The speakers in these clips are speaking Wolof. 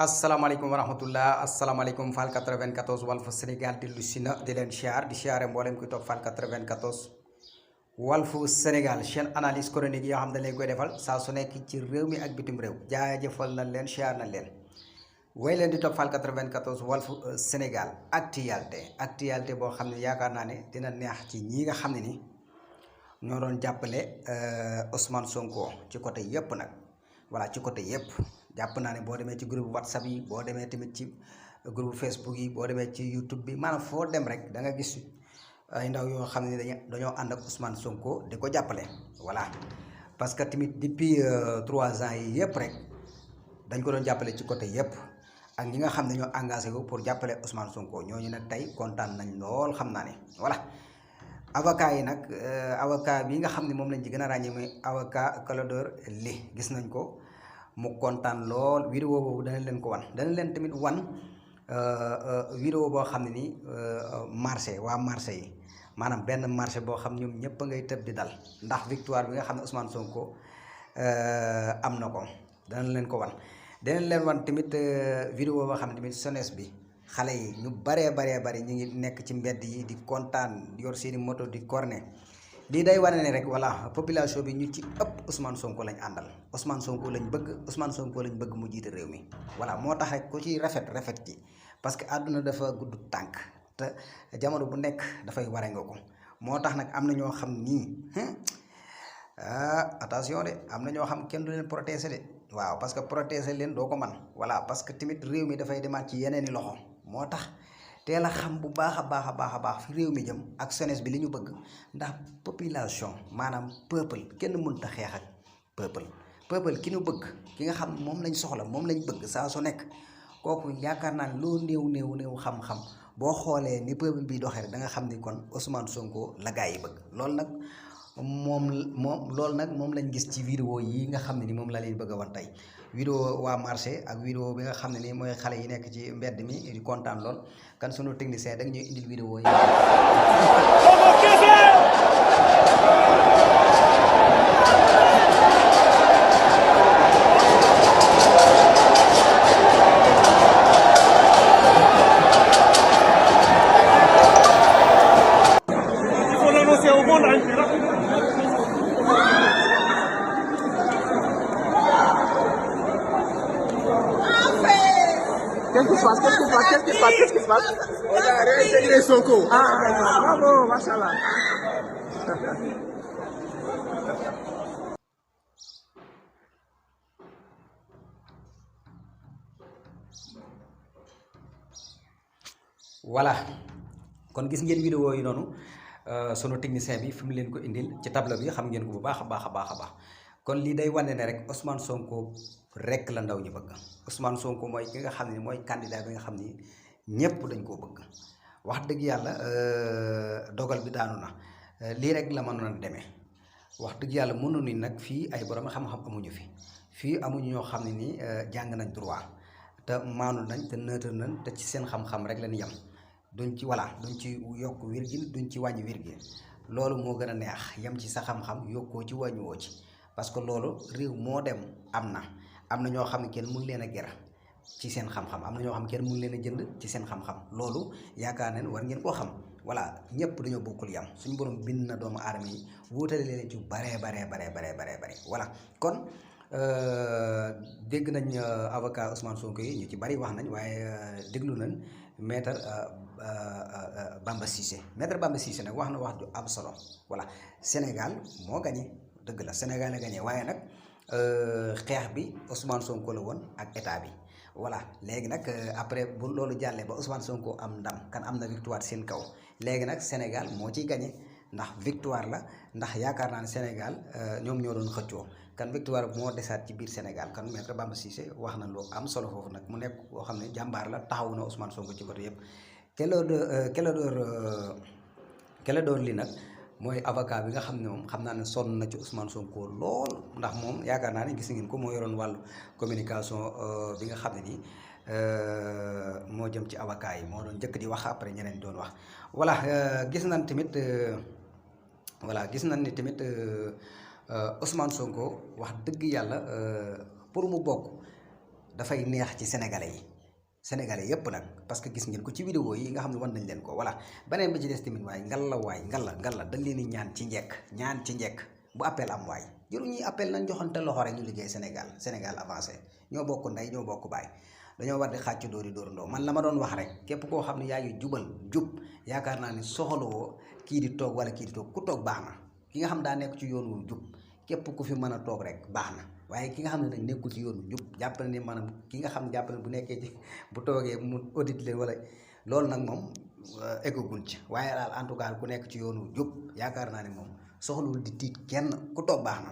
asalaamaaleykum wa rahmatullah asalaamaaleykum Fall 94 Walf Sénégal di lu si na di leen siyaar di siyaare mboolem kuy topp Fall 94 Walf Sénégal chaîne analyse chronique yoo xam ne leen koy defal saa su nekk ci réew mi ak bitim réew jaajëfal nañ leen siyaar nañ leen way leen di topp Fall 94 Walf Sénégal actualité boo xam ne yaakaar naa ne dina neex ci ñi nga xam ne ni ñoo doon jàppale Ousmane Sonko ci côté yépp nag voilà ci côté yépp jàpp naa ne boo demee ci groupe WhatsApp yi boo demee tamit ci groupe Facebook yi boo demee ci YouTube bi maanaam foo dem rek da nga gis ay ndaw yoo xam ne dañoo ànd ak Ousmane Sonko di ko jàppale voilà parce que tamit depuis 3 ans yi yëpp rek dañ ko doon jàppale ci côté yëpp ak ñi nga xam ne ñoo engagé wu pour jàppale Ousmane Sonko ñooñu nag tey kontaan nañ lool xam naa ne voilà. avocat yi nag avocat bi nga xam ne moom lañ ci gën a ràññee muy avocat Clédor Ly gis nañ ko. mu kontaan lool vidéo boobu dana leen ko wan dana leen tamit wan vidéo boo xam ne ni marché waa marché yi maanaam benn marché boo xam ñoom ñëpp a ngay tëb di dal ndax victoire bi nga xam ne Ousmane Sonko am na ko dana leen ko wan. dana leen wan tamit vidéo boo xam ne tamit jeunesse bi xale yi ñu baree bari ñu ngi nekk ci mbedd yi di kontaan yor seeni moto di corné. lii day wane ne rek voilà population bi ñu ci ëpp Ousmane Sonko lañ àndal Ousmane Sonko lañ bëgg mu jiite réew mi voilà moo tax rek ku ci rafet ci parce que àdduna dafa gudd tànk te jamono bu nekk dafay ware nga ko moo tax nag am na ñoo xam nii attention de am na ñoo xam kenn du leen protéger de waaw parce que protéger leen doo ko man voilà parce que tamit réew mi dafay demaat ci yeneeni loxo moo tax teel a xam bu baax a baax fi réew mi jëm ak jeunesse bi li ñu bëgg ndax population maanaam peuple kenn mënut a xeex ak peuple ki ñu bëgg ki nga xam moom lañ soxla moom lañ bëgg saa su nekk kooku yaakaar naa ne loo néew xam-xam boo xoolee ni peuple bi doxee rek da nga xam ni kon Ousmane Sonko la gaa yi bëgg loolu nag moom lañ gis ci vidéo yi nga xam ne ni moom la leen bëgg a wan tey vidéo waa marché ak vidéo bi nga xam ne ni mooy xale yi nekk ci mbedd mi di kontaan lool kan sunu technicien dag ñuy indil vidéo yi Qu'est-ce qui se passe? On a réintégré Sonko. Bravo, machallah. voilà kon gis ngeen vidéo yi noonu sunu technicien bi fi mu leen ko indil ci tableau bi xam ngeen ko bu baax a baax kon lii day wane ne rek Ousmane Sonko rek la ndaw ñi bëgg Ousmane Sonko mooy ki nga xam ne mooy candidat bi nga xam ni ñëpp dañ koo bëgg wax dëgg yàlla dogal bi daanu na lii rek la mënoon a demee wax dëgg yàlla mënu ni nag fii ay borom xam-xam amuñu fii amuñu ñoo xam ne ni jàng nañ droit te maanu nañ te neutre nañ te ci seen xam-xam rek lañ yem duñ ci yokk virgule duñ ci wàññi virgule loolu moo gën a neex yem ci sa xam-xam yokkoo ci wàññiwoo ci parce que loolu réew moo dem am na ñoo xam ne kenn mun leen a gera ci seen xam-xam am na ñoo xam kenn mun leen a jënd ci seen xam-xam loolu yaakaar nañ war ngeen koo xam voilà ñëpp dañoo bokkul yam suñu borom bind na doomu aadama yi wuutale leen ci bare voilà kon dégg nañ avocat Ousmane Sonko yi ñu ci bari wax nañ waaye déglu nañ maître Bamba Cissé nag wax na wax ju am solo voilà Sénégal moo gagné dëgg la Sénégal a gagné waaye nag xeex bi Ousmane Sonko la woon ak état bi voilà léegi nag après bu loolu jàllee ba Ousmane Sonko am ndam kan am na victoire seen kaw léegi nag Sénégal moo ciy gagné ndax victoire la ndax yaakaar naa ne Sénégal ñoom ñoo doon xëccoo kan victoire moo desaat ci biir Sénégal kan maître Bamba Cissé wax na lu am solo foofu nag mu nekk koo xam ne jàmbaar la taxawu na Ousmane Sonko ci côté yëpp Clédor Ly nag mooy avocat bi nga xam ne moom xam naa ne sonn na ci Ousmane Sonko lool ndax moom yaakaar naa ne gis ngeen ko moo yoroon wàllu communication bi nga xam ne nii moo jëm ci avocat yi moo doon njëkk di wax après ñeneen doon wax voilà gis nañ ni tamit Ousmane Sonko wax dëgg yàlla pour mu bokk dafay neex ci sénégalais yépp nag parce que gis ngeen ko ci vidéo yi nga xam ne wan nañ leen ko voilà beneen bi ci des tamit waaye ngalla dañ leen di ñaan ci njekk bu appel am waay jëru ñuy appel nañ joxante loxo rek ñu liggéey Sénégal avancé ñoo bokk ndey ñoo bokk baay dañoo war di xàcc dóori ndoo man la ma doon wax rek képp koo xam ne yaa ngi jub yaakaar naa ni soxlawoo kii di toog wala kii di toog ku toog baax na ki nga xam daa nekk ci yoon wu jub képp ku fi mën a toog rek baax na waaye ki nga xam ne nag nekkul ci yoon wu jub jàpp na ni maanaam ki nga xam jàpp na bu nekkee ci bu toogee mu audit leen wala loolu nag moom eggagun ci waaye daal en tout cas ku nekk ci yoon wu jub yaakaar naa ne moom soxlawul di tiit kenn ku toog baax na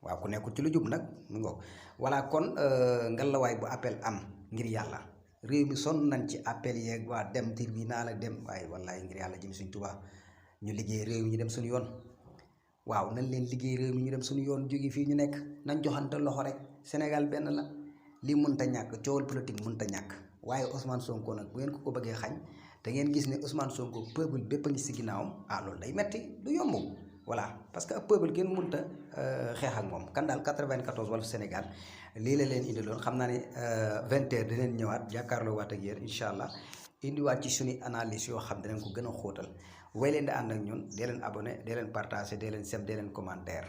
waaw ku nekkul ci lu jub nag mu ngoog voilà kon ngalawaay bu appel am ngir yàlla réew mi sonn nañ ci appel yeeg waa dem tribunal ak dem waaye wallaay ngir yàlla jëm suñ Tuubaa ñu liggéey réew mi ñu dem suñu yoon waaw nañ leen liggéey réew mi ñu dem suñu yoon jóge fii ñu nekk nañ joxante loxo rek Sénégal benn la li mënta ñàkk coowal politique mënta ñàkk waaye Ousmane Sonko nag bu ngeen ko bëggee xañ te ngeen gis ne Ousmane Sonko peuple bépp a ngi si ginnaawam loolu day metti du yomb voilà parce que ab peuple kenn mënta xeex ak moom kan daal 94 Walf Sénégal lii la leen indiloon xam naa ne 20h dinañ ñëwaat jàkkaarloo waat ak yéen incha allah indiwaat ci suñu analyse yoo xam dinañ ko gën a xóotal way leen di ànd ak ñun dee leen abonné dee leen partagé dee leen sem dee leen commentaire